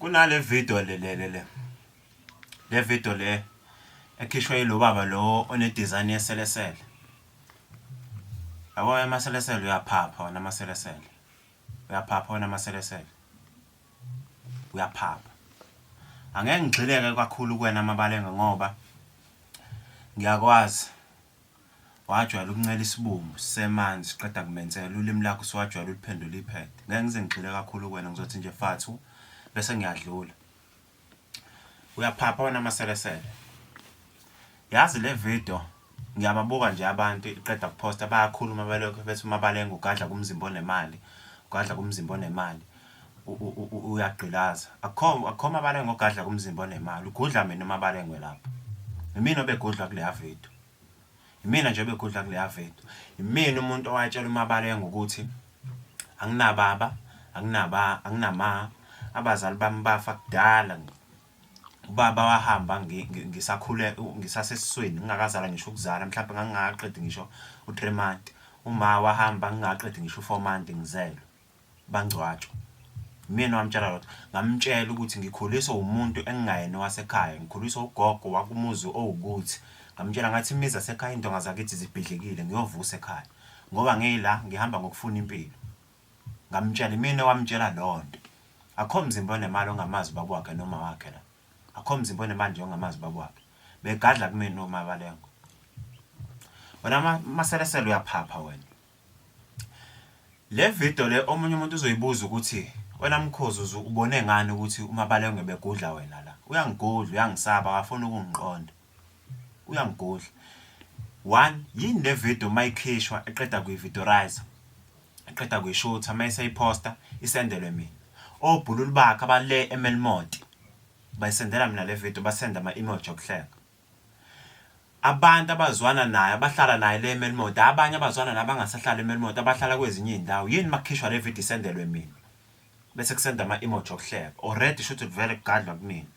Kunale video le video le ekhishwe yilo baba lo one design yeselesele. Yabo amaselesele uyaphapha wona amaselesele. Uyaphapha wona amaselesele. Uyaphapha. Angeke ngigxileke kakhulu kuwena Umabalengwe ngoba ngiyakwazi wajwayela ukuncela isibumbu semanzi siqeda kumenzela ulimi lakho siwajwayela uliphendula iphethe. Ngeke ngize ngigxile kakhulu kuwena ngizothi nje fathu bese ngiyadlula. Uyaphapha wona amaselesele. Yazi le video ngiyababuka nje abantu iqeda kuposta bayakhuluma balokho bethi Umabalengwe ugadla kumzimba onemali, ugadla kumzimba onemali. Uyagqilaza. Akho Umabalengwe ogadla kumzimba onemali. Ugudla mina Umabalengwe lapha. Imina obegudla kule video. Imina nje obegudla kule video. Imina umuntu owatshela Umabalengwe ukuthi anginababa, anginama abazali bami bafa kudala. Ubaba wahamba ngisakhule ngisasesisweni ngingakazala ngisho ukuzala mhlawumbe ngangaqedi ngisho u3 months. Uma wahamba ngingaqedi ngisho u4 months ngizelwe. Bangcwatshwa. Mina wamtshela lotho ngamtshela ukuthi ngikhuliswa umuntu engingayena wasekhaya, ngikhuliswa ugogo wakumuzi owukuthi. Ngamtshela ngathi imizi yasekhaya indonga zakithi zibhidlikile ngiyovusa ekhaya ngoba ngiyila ngihamba ngokufuna impilo. Ngamtshela mina wamtshela lonto. Akho mzimba onemali ongamazi baba wakhe noma wakhe la. Akho mzimba onemali nje ongamazi baba wakhe. Begadla kumina Umabalengwe. Wena maselesele uyaphapha wena. Le video le omunye umuntu uzoyibuza ukuthi wena Umkhozi ubone ngani ukuthi Umabalengwe begudla wena la. Uyangigudla, uyangisaba, akafuna ukungiqonda. Uyangigudla. 1 yini le video mayikhishwa eqeda kuyivideorize. Eqeda kuyishutha mayiseyiposta isendelwe mina. Obhululu bakhe abale eMelmont bayisendela mina le video basenda ama-emoji okuhleka. Abantu abazwana naye abahlala naye le eMelmont, abanye abazwana nabangasahlala eMelmont abahlala kwezinye indawo. Yini makhishwa le video isendelwe mina bese kusenda ama-emoji okuhleka. Already shothi vele kugadlwa kumina.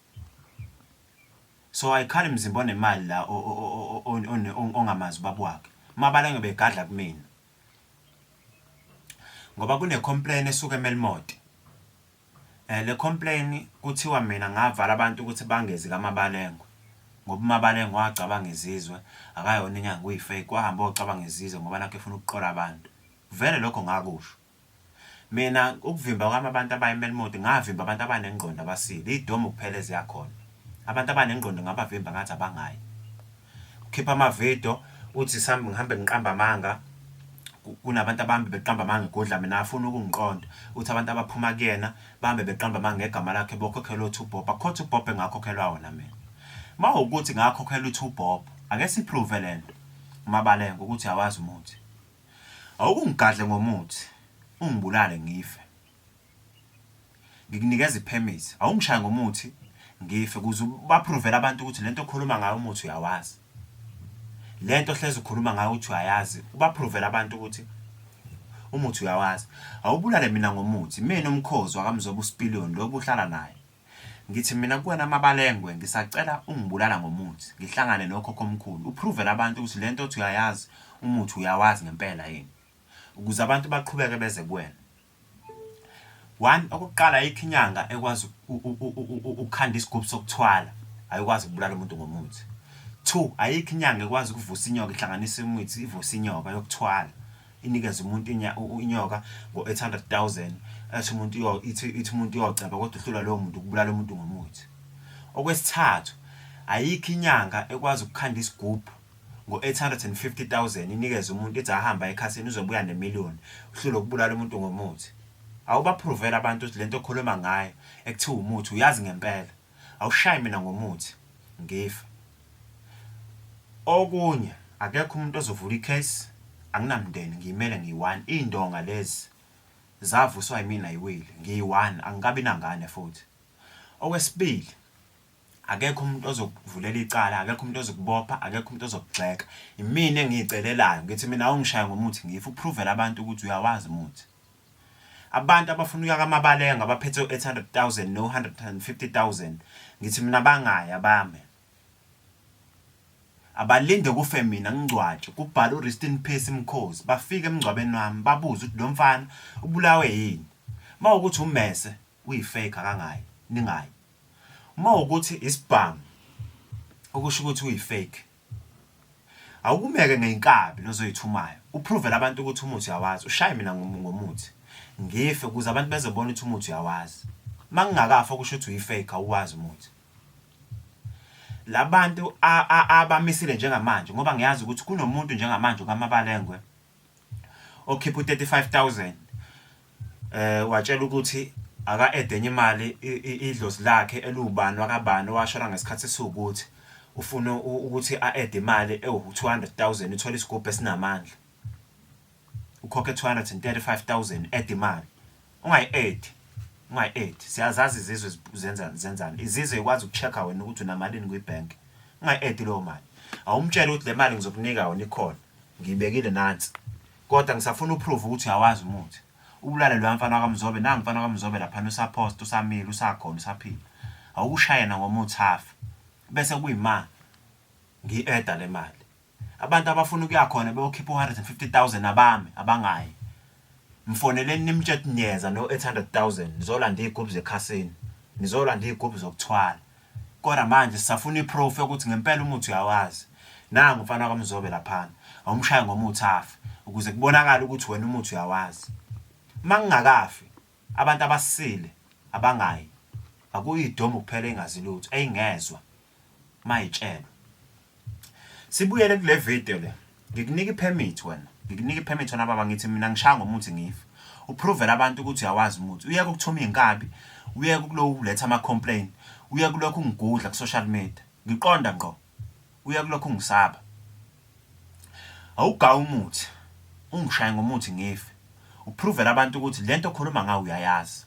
So ayikhali mzimba onemali la ongamazi baba wakhe. Umabalengwe begadla kumina. Ngoba kune complaint esuka eMelmont. Le complaint kuthiwa mina ngavala abantu ukuthi bangezi kaMabalengwe. Ngoba Umabalengwe wacabanga izizwe akayona inyanga kuyifake wahamba ocabanga izizwe ngoba nakho efuna ukuqola abantu. Vele lokho ngakusho. Mina ukuvimba kwami abantu abayiMelmont ngavimba abantu abanengqondo abasile. Idomo kuphela eziyakhona. Abantu abanengqondo ngabavimba ngathi abangayi. Ukhipha ama video uthi sambe ngihambe ngiqamba amanga. Kunabantu abambe beqamba amanga egodla mina afuna ukungiqonda. Uthi abantu abaphuma kuyena bambe beqamba amanga ngegama lakhe bokhokhela u2 bob. Akho2 bob engakhokhelwa wona mina. Mawukuthi ngakhokhela u2 bob ake siPhruve lento Umabalengwe ukuthi awazi umuthi. Awukungigadle ngomuthi ungibulale ngife. Ngikunikeza ipermit. Awungishaya ngomuthi ngife kuze baPhruvela abantu ukuthi lento okhuluma ngayo umuthi uyawazi. Lento hleze ukhuluma ngayo uthi uyayazi. Ubaphruvela abantu ukuthi umuthi uyawazi. Awubulale mina ngomuthi. Mina Umkhozi wakamzoba uSpillion lo buhlala naye. Ngithi mina kuwena Umabalengwe ngisacela ungibulala ngomuthi. Ngihlangane nokhokho omkhulu. Uphruvela abantu ukuthi lento othi uyayazi umuthi uyawazi ngempela yini. Ukuze abantu baqhubeke beze kuwena. 1 okuqala ikinyanga ekwazi ukukhanda isigubhu sokuthwala ayikwazi ukubulala umuntu ngomuthi. 2 ayikho inyanga ekwazi ukuvusa inyoka ihlanganisa imithi ivusa inyoka yokuthwala inikeza umuntu inyoka ngo800,000 ethi umuntu yoceba kodwa uhlula lowo muntu ukubulala umuntu ngomuthi. Okwesithathu ayikho inyanga ekwazi ukukhanda isigubhu ngo850,000 inikeza umuntu ethi ahamba ekhasini uzobuya ne1,000,000 uhlula ukubulala umuntu ngomuthi. Awubaphruvela abantu ukuthi lento okhuluma ngayo ekuthiwa umuthi uyazi ngempela. Awushayi mina ngomuthi ngifa. Okunye akekho umuntu ozovula icase anginamndeni ngiyimele ngiyi1 indonga lezi zavuswa yimina yiwili ngiyi1 angikabi nangane futhi. Okwesibili akekho umuntu ozokuvulela icala, akekho umuntu ozokubopha, akekho umuntu ozokugxeka. Imina engiyicelelayo ngithi mina awungishaya ngomuthi ngifa uPhruvela abantu ukuthi uyawazi umuthi. Abantu abafuna ukuya kaMabalengwe abaphethe u800,000 no150,000 ngithi mina bangaya bame. Abalinde kufe mina ngicwatshe kubhala uRest in Peace Umkhozi bafike emngcwabeni wami babuza ukuthi lo mfana ubulawe yini. Mawukuthi ummese uyifake akangayi. ningayi. Uma ukuthi isibhamu okusho ukuthi uyifake awukumeke ngeinkabi lozoyithumayo uPhruve labantu ukuthi umuthi uyawazi ushaye mina ngomuthi ngife ukuze abantu bezobona ukuthi umuthi uyawazi mangingakafa kusho ukuthi uyifake awuwazi umuthi labantu abamisile njengamanje ngoba ngiyazi ukuthi kunomuntu njengamanje kaMabalengwe okhipha u35000 watshela ukuthi aka edenye imali idlozi lakhe elubani wakabani washora ngesikhathi esiwukuthi ufuna ukuthi a-add imali ewu200,000 uthola isigubhu esinamandla ukhokhe 235,000 add imali ungayi-add siyazazi izizwe zenzani izizwe ikwazi ukuchecka wena ukuthi unamalini kwibank ungayi-add leyo mali awumtshela ukuthi le mali ngizokunika wona ikhona ngiyibekile nansi kodwa ngisafuna uPhruve ukuthi uyawazi umuthi ubulale lo mfana kaMzobe nangu mfana kaMzobe lapha usapost usamile usakhona usaphila awukushayena ngomuthi half bese kuyima ngi-add le mali abantu abafuna ukuyakhona beyokhipha 150,000 abami abangayi mfoneleni nimtshela niyeza no 800,000 nizolanda igubhu zekhasini nizolanda igubhu zokuthwala kodwa manje sisafuna iproof ukuthi ngempela umuthi uyawazi nangu mfana kaMzobe lapha awumshaya ngomuthi half ukuze kubonakala ukuthi wena umuthi uyawazi mangingakafi abantu abasile abangayi akuyidomo kuphela engazi lutho eyingezwe mayitshela sibuyele kule video le ngikunika ipermit wena ngikunika ipermit wena baba ngithi mina ngishaya ngomuthi ngife uPhruve labantu ukuthi uyawazi umuthi uyeke ukuthuma inkabi uyeke ukuloku uletha ama complaint uyeke kulokhu ungigudla ku social media ngiqonda ngqo uyeke kulokhu ungisaba awugawa umuthi ungishaye ngomuthi ngife uPhruve labantu ukuthi lento okhuluma ngayo uyayazi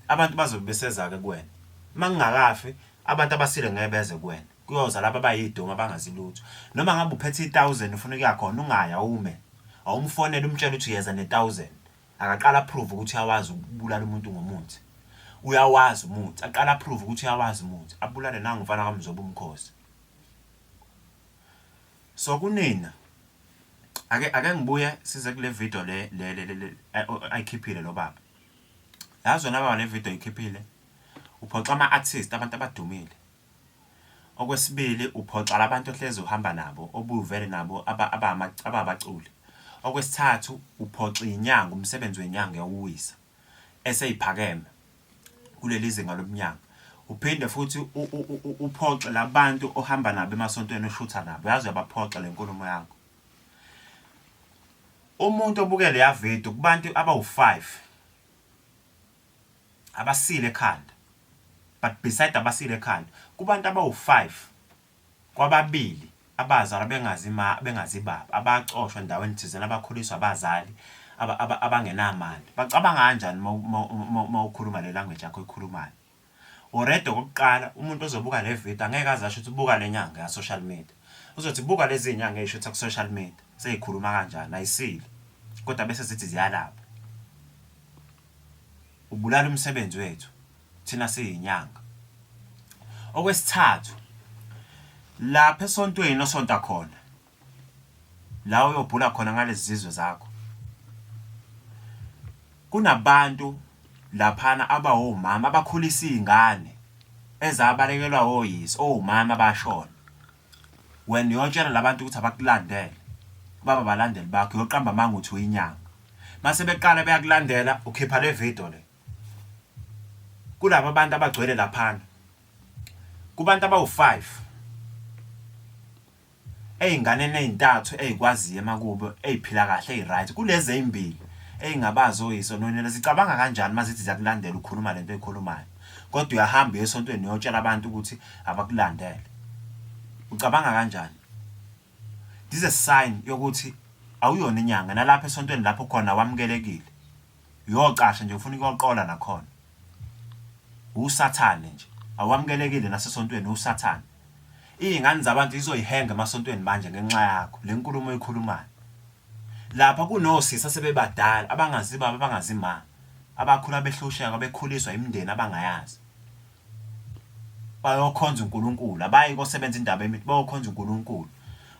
abantu bazobe besezake kuwena mangingakafi abantu abasile ngeke beze kuwena kuyoza laba abayidoma abangazi lutho noma ngabe uphethe 1000 ufuna ukuyakhona ungaya ume awumfonela umtshela ukuthi uyeza ne1000 akaqala Phruve ukuthi uyawazi ukubulala umuntu ngomuthi uyawazi umuthi aqala Phruve ukuthi uyawazi umuthi abulale nangu mfana kaMzobe Umkhozi so kunina ake ngibuye size kule video le ayikhiphile lo baba yazi naba le video ayikhiphile uphoxa ama artists abantu abadumile okwesibili uphoxa labantu ohleze uhamba nabo obuvele nabo ababaculi okwesithathu uphoxa inyanga umsebenzi wenyanga yawuwisa eseyiphakeme kuleli zinga lomnyanga uphinde futhi uphoxa labantu ohamba nabo emasontweni oshutha nabo yazi uyabaphoxa lenkulumo yakho umuntu obukele ya video kubantu abawu5 abasile ekhanda but beside abasile ekhanda kubantu abawu5 kwababili abazali bengazi baba abacoshwa endaweni thizena abakhuliswa abazali abangenamali bacabanga kanjani mawukhuluma le language yakho ikhulumayo already okokuqala umuntu ozobuka le video angeke azasho ukuthi ubuka lenyanga ya social media uzothi buka lezi inyanga eyishutha ku social media seyikhuluma kanjani ayisile kodwa bese sithi ziyalapha ubulala umsebenzi wethu thina siyinyanga okwesithathu lapha esontweni osonta khona la uyobhula khona ngalezi zizwe zakho kunabantu laphana abawomama abakhulisa izingane ezabalekelwa oyise omama bashona wena uyotshela labantu ukuthi abakulandele baba balandeli bakho uyoqamba manga uthi uyinyanga mase beqala beyakulandela ukhipha le video le kulabo abantu abagcwele laphana kubantu abawu5 eyinganene ezintathu ezikwaziyo emakubo eziphila kahle eziright kulezi ezimbili eyingabazo oyise nonela zicabanga kanjani mazithi ziyakulandela ukhuluma lento ekhulumayo kodwa uyahamba esontweni uyotshela abantu ukuthi abakulandele ucabanga kanjani this is a sign yokuthi awuyona inyanga nalapha esontweni lapho khona wamukelekile uyocasha nje ufuna ukuyoqola nakhona usathane nje awamukelekile nasesontweni usathane izingane zabantu izoyihenga emasontweni manje ngenxa yakho lenkulumo ekhulumayo lapha kunosisa sebebadala abangazi baba abangazi ma abakhula behlusheka bekhuliswa imindeni abangayazi bayokhonza uNkulunkulu abayi kosebenza indaba emithi bayokhonza uNkulunkulu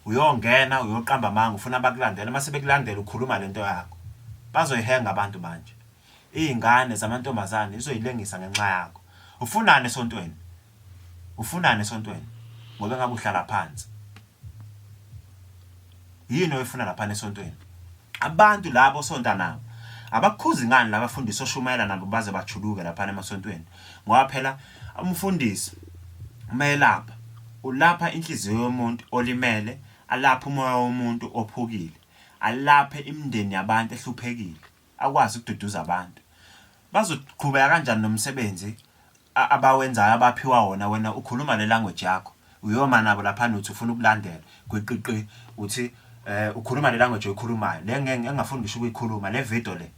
uyongena uyoqamba manga ufuna abakulandela mase bekulandela ukhuluma lento yakho bazoyihenga abantu manje izingane zamantombazane izoyilengisa ngenxa yakho ufunani esontweni ngoba ngabe uhlala phansi yini oyifuna lapha esontweni abantu labo sonta nabo abakukhuzi ngani labafundisi oshumayela nabo baze bajuluke lapha emasontweni ngoba phela umfundisi umayelapha ulapha inhliziyo yomuntu olimele alapha umoya womuntu ophukile alaphe imindeni yabantu ehluphekile akwazi ukududuza abantu bazoqhubeka kanjani nomsebenzi abawenzayo abaphiwa wona wena ukhuluma le language yakho uyoma nabo lapha uthi ufuna ukulandela kwiqiqi uthi ukhuluma le language oyikhulumayo le engafundisha ukuyikhuluma le video le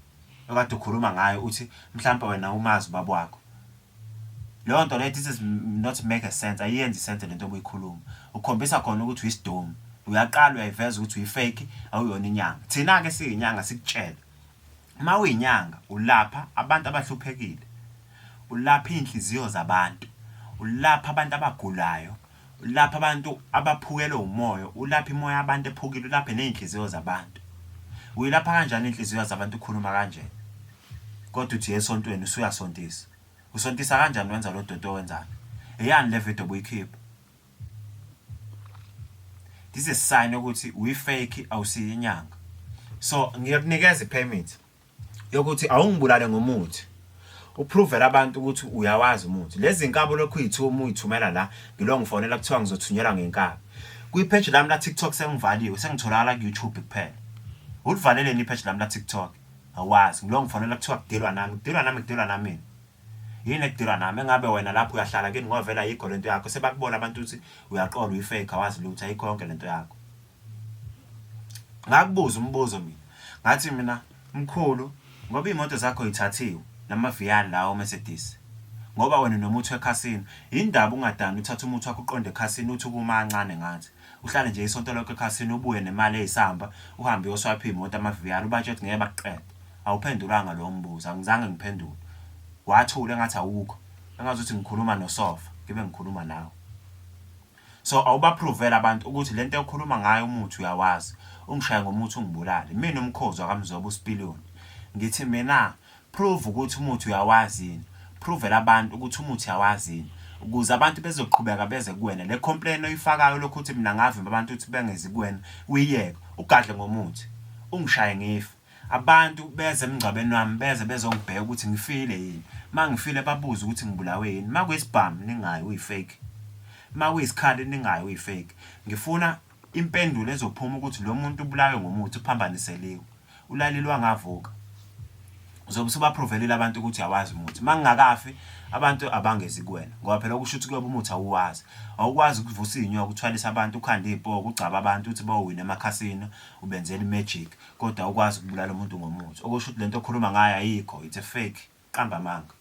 okade ukhuluma ngayo uthi mhlawumbe wena umazi babo wakho leyo nto le this is not make a sense ayenzi sense lento obuyikhuluma ukhombisa khona ukuthi uyisidom uyaqala uyayiveza ukuthi uyifake awuyona inyanga thina ke siyinyanga sikutshela uma uyinyanga ulapha abantu abahluphekile ulapha inhliziyo zabantu ulapha abantu abagulayo ulapha abantu abaphukelwe umoya ulapha imoya yabantu ephukile ulapha nezinhliziyo zabantu uyilapha kanjani inhliziyo zabantu ukhuluma kanje kodwa uthi esontweni usuyasontisa usontisa kanjani wenza lo dodo wenzani eyani le video buyikhipha this is sign ukuthi uyifake awusiyinyanga so ngiyakunikeza ipermit yokuthi awungibulale ngomuthi uPhruve abantu ukuthi uyawazi umuthi lezi inkabo lokhu uyithumela la ngilo ngifonela kuthiwa ngizothunyelwa ngenkabo kwi-page lami la TikTok sengivaliwe sengitholakala ku YouTube kuphela ulivalele ni page lami la TikTok awazi ngilo ngifonela kuthiwa kudilwa nami yini ekudilwa nami engabe wena lapho uyahlala ke ngovela yikho lento yakho sebakubona abantu ukuthi uyaqola uyifake awazi lutho ayikho yonke lento yakho ngakubuza umbuzo mina ngathi mina mkhulu ngoba imoto zakho ithathiwe namaviyani lawo Mercedes ngoba wena nomuthi wekhasini indaba ungadani uthatha umuthi wakho uqonde ekhasini uthi kumancane ngathi uhlale nje isonto lokho ekhasini ubuye nemali eyisamba uhambe uyoswapha imoto amaviyani ubatshe ukuthi ngeke bakuqede awuphendulanga lo mbuzo angizange ngiphendule wathule ngathi awukho engazuthi ngikhuluma noSofa ngibe ngikhuluma nawe so awubaPhruvela abantu ukuthi lento yokukhuluma ngayo umuthi uyawazi ungishaya ngomuthi ungibulale mina Umkhozi akamzoba uSipiliyoni ngithi mina prove ukuthi umuthi uyawazi yini Phruvela abantu ukuthi umuthi uyawazi yini ukuze abantu bezoqhubeka beze kuwena le complaint oyifakayo lokho ukuthi mina ngavimba abantu ukuthi bengezi kuwena uyiyeke ugadle ngomuthi ungishaye ngife abantu beze emngcwabeni wami beze bezongibheka ukuthi ngifile yini mangifile babuza ukuthi ngibulawe yini makuyisibhamu ningayi uyifake makuyisikhali ningayi uyifake ngifuna impendulo ezophuma ukuthi lo muntu ubulawe ngomuthi uphambaniseliwe ulalilwa ngavuka uzobe usubaPhruvelile abantu ukuthi awazi umuthi mangingakafi abantu abangezi kuwena ngoba phela okusho ukuthi kuyoba umuthi awuwazi awukwazi ukuvusa inyoka ukuthwalisa abantu ukhanda izipoko ucaba abantu uthi bawina emakhasino ubenzela imagic kodwa ukwazi ukubulala umuntu ngomuthi okusho ukuthi lento okhuluma ngayo ayikho it's a fake qamba manga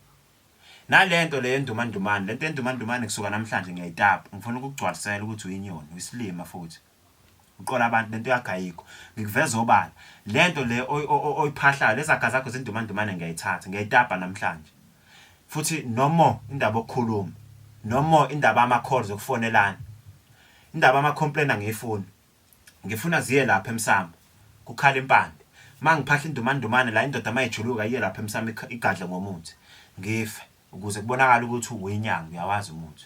nalento le endumandumane lento endumandumane kusuka namhlanje ngiyayitapa ngifuna ukugcwalisela ukuthi uyinyoni uyisilima futhi uqola abantu lento yakayikho ngikuveza obala lento le oyiphahlayo lezakha zakho zindumandumane ngiyayithatha ngiyayitapa namhlanje futhi nomo indaba okukhuluma nomo indaba ama-calls okufonelana indaba ama-complaint angiyifuni ngifuna ziye lapha emsamo kukhala impande mangiphahla indumandumane la indoda mayijuluka iye lapha emsamo igadle ngomuthi ngife ukuze kubonakala ukuthi uyinyanga uyawazi umuthi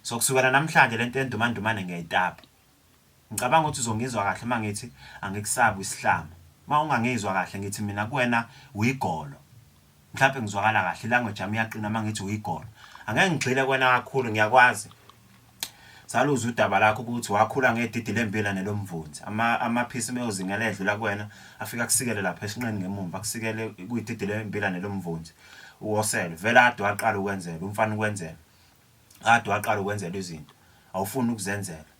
so kusukela namhlanje lento endumandumane ngiyayitapa ngicabanga ukuthi uzongizwa kahle mangithi angikusabi isihlama ungangizwa kahle ngithi mina kuwena uyigolo mhlawumbe ngizwakala kahle language yami yaqina mangithi uyigolo angeke ngigxile kwena kakhulu ngiyakwazi saluza udaba lakho ukuthi wakhula ngedidi lempila nelomvunzi amaphisi meyozinga ledlula kuwena afika kusikele lapha esinqeni ngemumva kusikele kuyididi lempila nelomvunzi uwosele vela ade waqala ukwenzela umfana ukwenzela ade waqala ukwenzela izinto awufuni ukuzenzela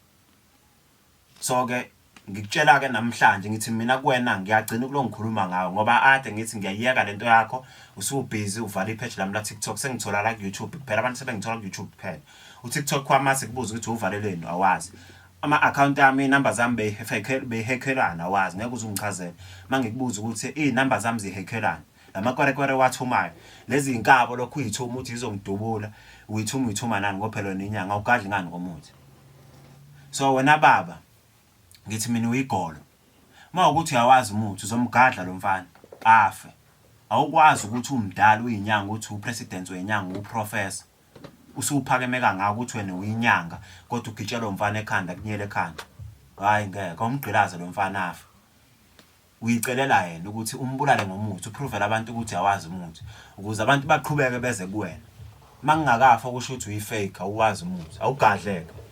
so ke ngikutshela ke namhlanje ngithi mina kuwena ngiyagcina kulo ngikhuluma ngawo ngoba ade ngithi ngiyayiyeka lento yakho usubusy uvala ipage lami la TikTok sengithola la ku YouTube kuphela abantu sebengithola ku YouTube kuphela uTikTok kwamase kubuza ukuthi uvaleleni awazi ama account yami inumber zami behackelana awazi ngeke uzungichazela mangikubuza ukuthi inumber zami zihackelana lamakwerekwere wathumayo lezi inkabo lokhu uyithuma uthi izongidubula uyithuma nani ngophela nenyanga ugadli ngani ngomuthi so wena baba ngithi mina uyigolo mawukuthi uyawazi umuthi uzomgadla lo mfana afe awukwazi ukuthi umdala uyinyanga uthi upresident wenyanga uprofessor usuphakeme kangaka ukuthi wena uyinyanga kodwa ugitshelwa umfana ekhanda kunyele ekhanda. Hayi ngeke umgqilaze lo mfana afa. Uyicelela yena ukuthi umbulale ngomuthi uPhruvela abantu ukuthi awazi umuthi ukuze abantu baqhubeke beze kuwena. Mangingakafa kusho ukuthi uyifake awuwazi umuthi awugadleke.